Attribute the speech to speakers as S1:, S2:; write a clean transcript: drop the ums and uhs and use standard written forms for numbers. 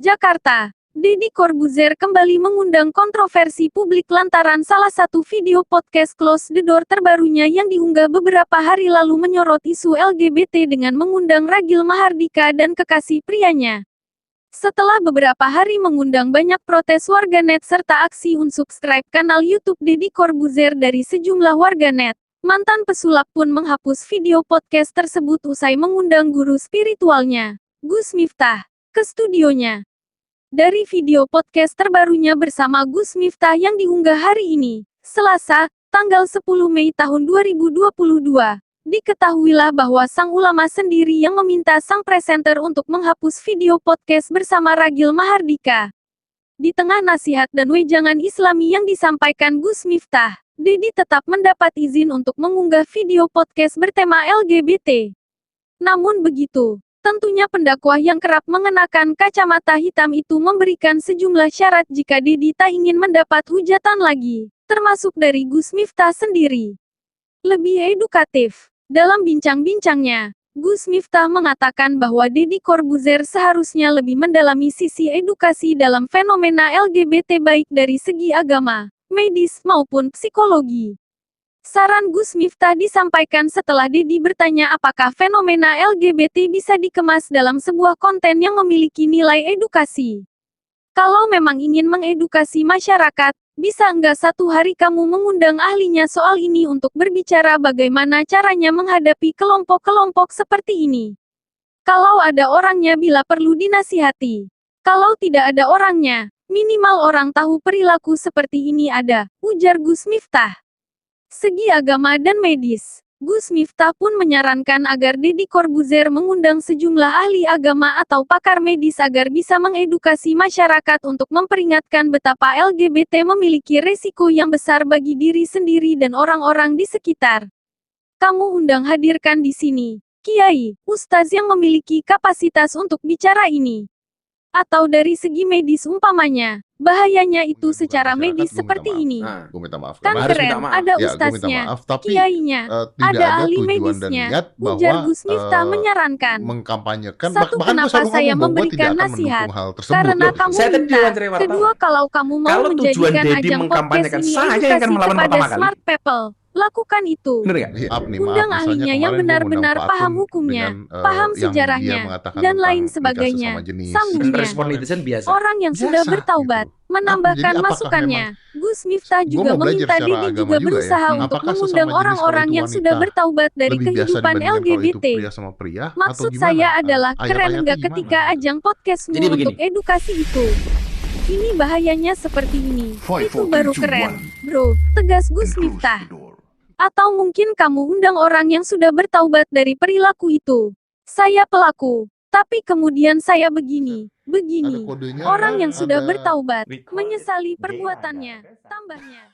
S1: Jakarta. Deddy Corbuzier kembali mengundang kontroversi publik lantaran salah satu video podcast Close the Door terbarunya yang diunggah beberapa hari lalu menyorot isu LGBT dengan mengundang Ragil Mahardika dan kekasih prianya. Setelah beberapa hari mengundang banyak protes warganet serta aksi unsubscribe kanal YouTube Deddy Corbuzier dari sejumlah warganet, mantan pesulap pun menghapus video podcast tersebut usai mengundang guru spiritualnya, Gus Miftah, ke studionya. Dari video podcast terbarunya bersama Gus Miftah yang diunggah hari ini, Selasa, tanggal 10 Mei tahun 2022, diketahuilah bahwa sang ulama sendiri yang meminta sang presenter untuk menghapus video podcast bersama Ragil Mahardika. Di tengah nasihat dan wejangan Islami yang disampaikan Gus Miftah, Deddy tetap mendapat izin untuk mengunggah video podcast bertema LGBT. Namun begitu, tentunya pendakwah yang kerap mengenakan kacamata hitam itu memberikan sejumlah syarat jika Deddy tak ingin mendapat hujatan lagi, termasuk dari Gus Miftah sendiri. Lebih edukatif, dalam bincang-bincangnya, Gus Miftah mengatakan bahwa Deddy Corbuzier seharusnya lebih mendalami sisi edukasi dalam fenomena LGBT baik dari segi agama, medis maupun psikologi. Saran Gus Miftah disampaikan setelah Deddy bertanya apakah fenomena LGBT bisa dikemas dalam sebuah konten yang memiliki nilai edukasi. Kalau memang ingin mengedukasi masyarakat, bisa enggak satu hari kamu mengundang ahlinya soal ini untuk berbicara bagaimana caranya menghadapi kelompok-kelompok seperti ini. Kalau ada orangnya bila perlu dinasihati. Kalau tidak ada orangnya, minimal orang tahu perilaku seperti ini ada, ujar Gus Miftah. Segi agama dan medis, Gus Miftah pun menyarankan agar Deddy Corbuzier mengundang sejumlah ahli agama atau pakar medis agar bisa mengedukasi masyarakat untuk memperingatkan betapa LGBT memiliki resiko yang besar bagi diri sendiri dan orang-orang di sekitar. Kamu undang hadirkan di sini, kiai, ustaz yang memiliki kapasitas untuk bicara ini. Atau dari segi medis umpamanya, bahayanya itu secara medis seperti ini. Kan keren, ada ustaznya, kiainya, ada ahli medisnya, ujar Gus Miftah menyarankan. Satu, kenapa saya memberikan nasihat? Karena kamu minta. Kedua, kalau kamu mau menjadikan ajang podcast ini edukasi kepada smart people, lakukan itu. Undang ahlinya yang benar-benar paham hukumnya, paham sejarahnya, dan lain sebagainya. Sambungnya, orang yang sudah bertaubat, menambahkan masukannya. Gus Miftah juga meminta Deddy juga berusaha untuk mengundang orang-orang yang sudah bertaubat dari kehidupan LGBT. Maksud saya adalah, keren nggak ketika ajang podcastmu untuk edukasi itu? Ini bahayanya seperti ini. Itu baru keren, bro, tegas Gus Miftah. Atau mungkin kamu undang orang yang sudah bertaubat dari perilaku itu. Saya pelaku, tapi kemudian saya begini. Orang yang sudah bertaubat, menyesali perbuatannya, tambahnya.